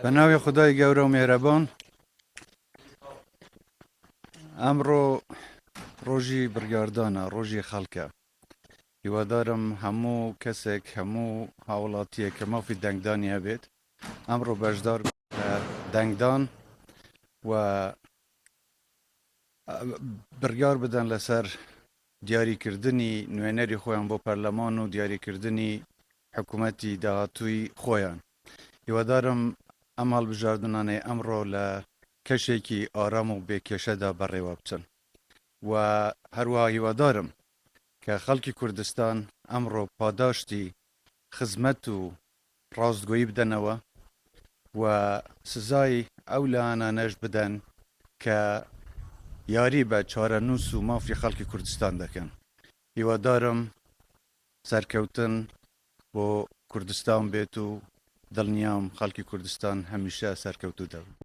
بناوی خدای گەورە و مێرەبان ئەمڕۆ ڕۆژی بڕیاردانە ڕۆژی خەڵکە هیوادارم هەموو کەسێک هەموو هاوڵاتیەک کە مافی دەنگدانی هەبێت ئەمڕۆ بەشدار لە دەنگدان و بڕیار بدەن لەسەر دیاریکردنی نوێنەری خۆیان بۆ پەرلەمان و دیاریکردنی حکوومەتی داهاتووی خۆیان هیوادارم ئەم هەڵبژاردنانەی ئەمڕۆ لە کەشێکی ئارام و بێکێشەدا بەڕێوە بچن و هەروەها هیوادارم کە خەڵکی کوردستان ئەمڕۆ پاداشتی خزمەت و ڕاستگۆیی بدەنەوە و سزای ئەو لایەنانەش بدەن کە یاری بە چارەنووس و مافی خەڵکی کوردستان دەکەن هیوادارم سەرکەوتن بۆ کوردستان بێت و دڵنیام خەڵکی کوردستان هەمیشە سەرکەوتوو دەبن.